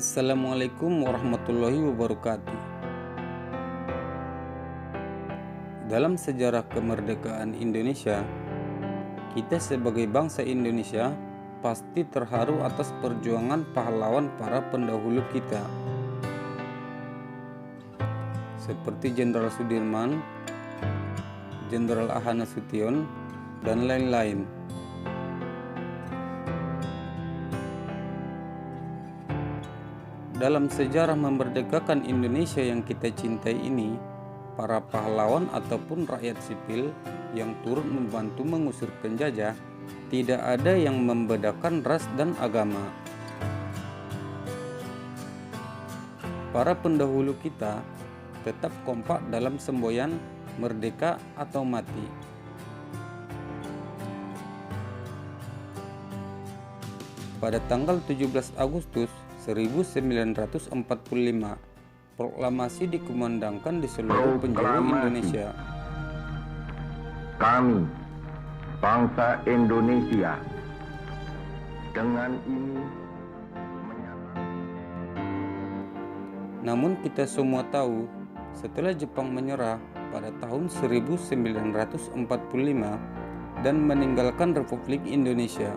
Assalamualaikum warahmatullahi wabarakatuh. Dalam sejarah kemerdekaan Indonesia, kita sebagai bangsa Indonesia pasti terharu atas perjuangan pahlawan para pendahulu kita, seperti Jenderal Sudirman, Jenderal Ahana Sution, dan lain-lain. Dalam sejarah memerdekakan Indonesia yang kita cintai ini, para pahlawan ataupun rakyat sipil yang turut membantu mengusir penjajah tidak ada yang membedakan ras dan agama. Para pendahulu kita tetap kompak dalam semboyan merdeka atau mati. Pada tanggal 17 Agustus 1945, proklamasi dikumandangkan di seluruh penjuru Indonesia. Kami, bangsa Indonesia, dengan ini menyatakan. Namun kita semua tahu, setelah Jepang menyerah pada tahun 1945 dan meninggalkan Republik Indonesia,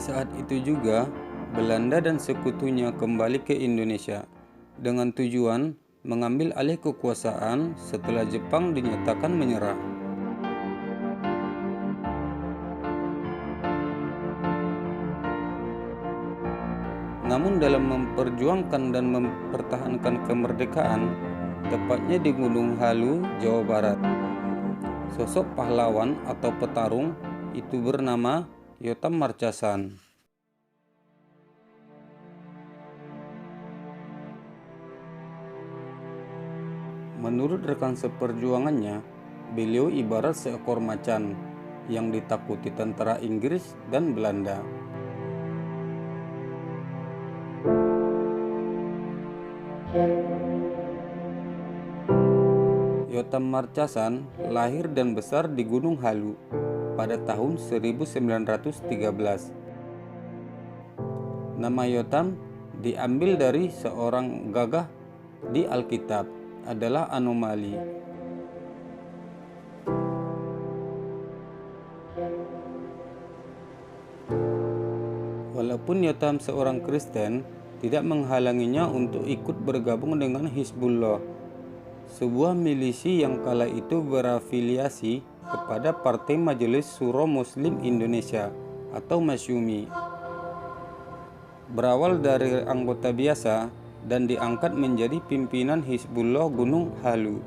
saat itu juga Belanda dan sekutunya kembali ke Indonesia dengan tujuan mengambil alih kekuasaan setelah Jepang dinyatakan menyerah. Namun dalam memperjuangkan dan mempertahankan kemerdekaan, tepatnya di Gunung Halu, Jawa Barat, sosok pahlawan atau petarung itu bernama Yotam Marcasan. Menurut rekan seperjuangannya, beliau ibarat seekor macan yang ditakuti tentara Inggris dan Belanda. Yotam Marcasan lahir dan besar di Gunung Halu pada tahun 1913. Nama Yotam diambil dari seorang gagah di Alkitab adalah anomali. Walaupun Yotam seorang Kristen, tidak menghalanginya untuk ikut bergabung dengan Hizbullah, sebuah milisi yang kala itu berafiliasi kepada Partai Majelis Syuro Muslim Indonesia atau Masyumi. Berawal dari anggota biasa dan diangkat menjadi pimpinan Hizbullah Gunung Halu.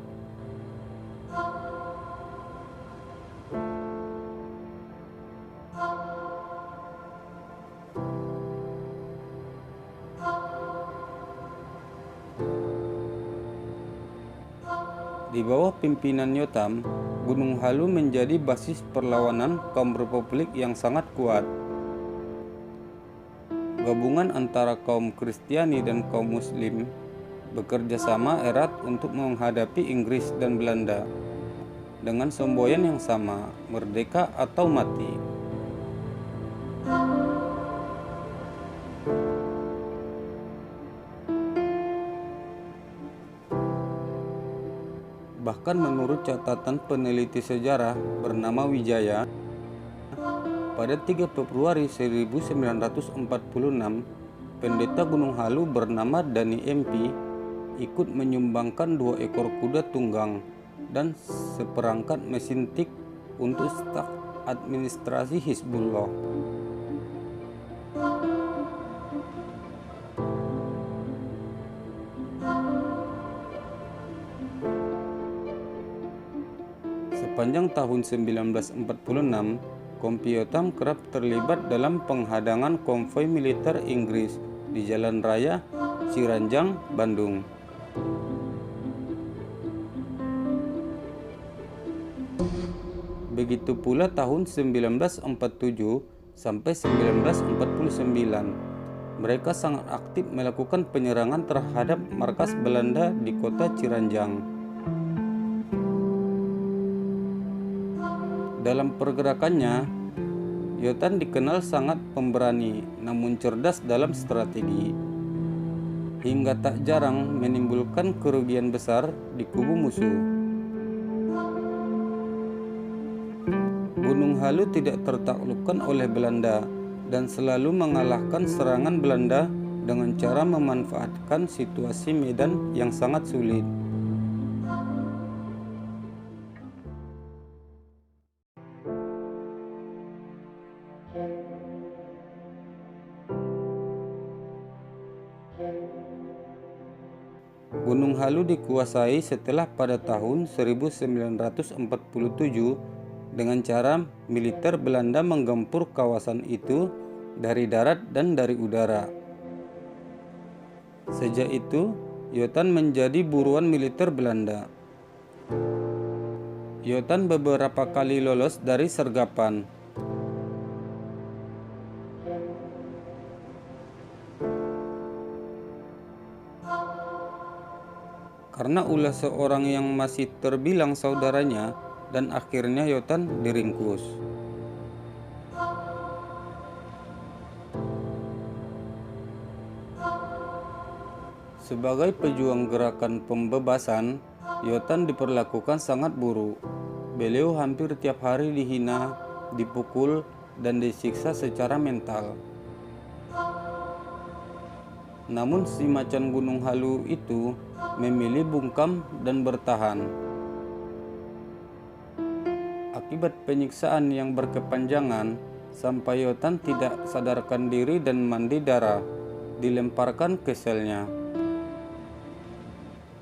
Di bawah pimpinan Yotam, Gunung Halu menjadi basis perlawanan kaum Republik yang sangat kuat. Gabungan antara kaum Kristiani dan kaum Muslim bekerja sama erat untuk menghadapi Inggris dan Belanda dengan semboyan yang sama, merdeka atau mati. Bahkan menurut catatan peneliti sejarah bernama Wijaya, pada 3 Februari 1946, pendeta Gunung Halu bernama Dani MP ikut menyumbangkan 2 ekor kuda tunggang dan seperangkat mesin tik untuk staf administrasi Hizbullah. Sepanjang tahun 1946, Kompi Yotam kerap terlibat dalam penghadangan konvoi militer Inggris di Jalan Raya Ciranjang, Bandung. Begitu pula tahun 1947 sampai 1949, mereka sangat aktif melakukan penyerangan terhadap markas Belanda di kota Ciranjang. Dalam pergerakannya, Yotan dikenal sangat pemberani, namun cerdas dalam strategi, hingga tak jarang menimbulkan kerugian besar di kubu musuh. Gunung Halu tidak tertaklukkan oleh Belanda dan selalu mengalahkan serangan Belanda dengan cara memanfaatkan situasi medan yang sangat sulit. Gunung Halu dikuasai setelah pada tahun 1947 dengan cara militer Belanda menggempur kawasan itu dari darat dan dari udara. Sejak itu, Yotan menjadi buruan militer Belanda. Yotan beberapa kali lolos dari sergapan. Karena ulah seorang yang masih terbilang saudaranya, dan akhirnya Yotan diringkus. Sebagai pejuang gerakan pembebasan, Yotan diperlakukan sangat buruk. Beliau hampir tiap hari dihina, dipukul, dan disiksa secara mental. Namun si macan Gunung Halu itu memilih bungkam dan bertahan. Akibat penyiksaan yang berkepanjangan, sampai Yotan tidak sadarkan diri dan mandi darah, dilemparkan ke selnya.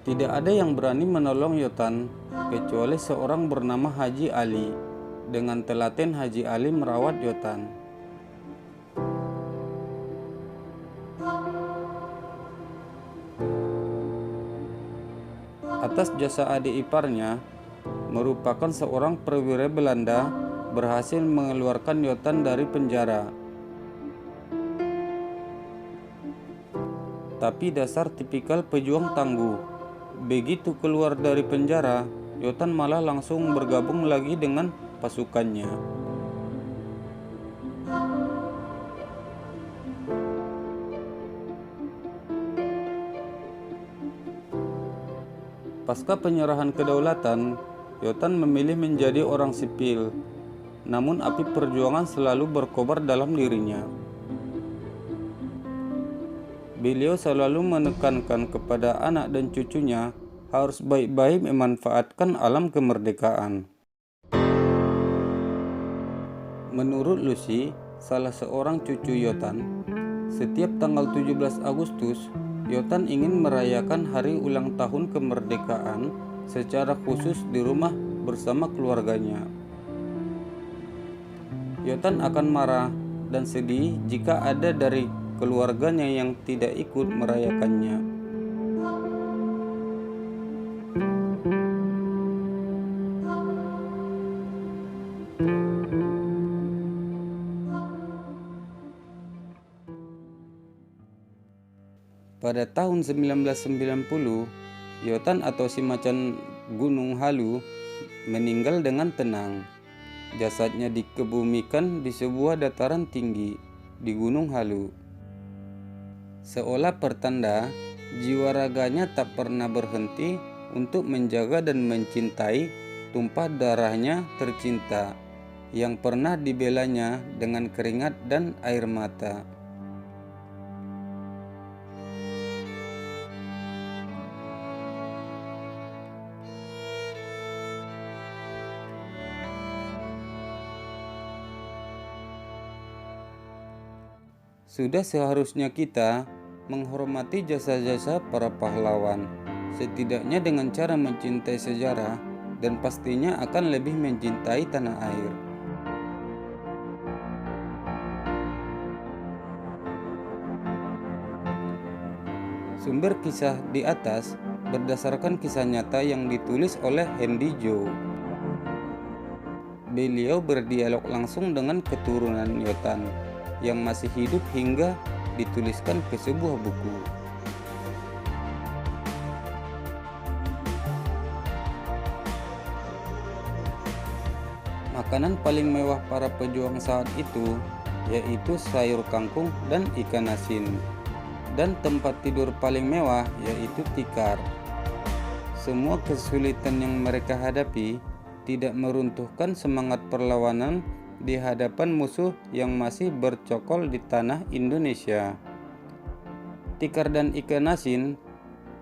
Tidak ada yang berani menolong Yotan kecuali seorang bernama Haji Ali. Dengan telaten Haji Ali merawat Yotan. Atas jasa adik iparnya, merupakan seorang perwira Belanda, berhasil mengeluarkan Yotan dari penjara. Tapi dasar tipikal pejuang tangguh. Begitu keluar dari penjara, Yotan malah langsung bergabung lagi dengan pasukannya. Pasca penyerahan kedaulatan, Yotan memilih menjadi orang sipil. Namun api perjuangan selalu berkobar dalam dirinya. Beliau selalu menekankan kepada anak dan cucunya harus baik-baik memanfaatkan alam kemerdekaan. Menurut Lucy, salah seorang cucu Yotan, setiap tanggal 17 Agustus, Yotan ingin merayakan hari ulang tahun kemerdekaan secara khusus di rumah bersama keluarganya. Yotan akan marah dan sedih jika ada dari keluarganya yang tidak ikut merayakannya. Pada tahun 1990, Yotan atau si macan Gunung Halu meninggal dengan tenang. Jasadnya dikebumikan di sebuah dataran tinggi di Gunung Halu. Seolah pertanda, jiwa raganya tak pernah berhenti untuk menjaga dan mencintai tumpah darahnya tercinta yang pernah dibelanya dengan keringat dan air mata. Sudah seharusnya kita menghormati jasa-jasa para pahlawan, setidaknya dengan cara mencintai sejarah dan pastinya akan lebih mencintai tanah air. Sumber kisah di atas berdasarkan kisah nyata yang ditulis oleh Hendy Joe. Beliau berdialog langsung dengan keturunan Yotan yang masih hidup hingga dituliskan ke sebuah buku. Makanan paling mewah para pejuang saat itu yaitu sayur kangkung dan ikan asin. Dan tempat tidur paling mewah yaitu tikar. Semua kesulitan yang mereka hadapi tidak meruntuhkan semangat perlawanan di hadapan musuh yang masih bercokol di tanah Indonesia. Tikar dan ikan asin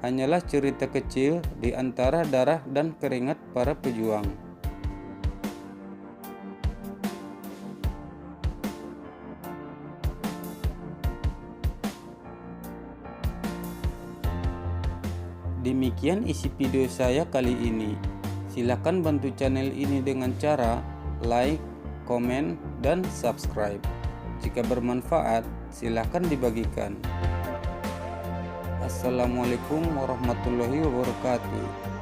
hanyalah cerita kecil di antara darah dan keringat para pejuang. Demikian isi video saya kali ini. Silakan bantu channel ini dengan cara like, komen, dan subscribe. Jika bermanfaat, silakan dibagikan. Assalamualaikum warahmatullahi wabarakatuh.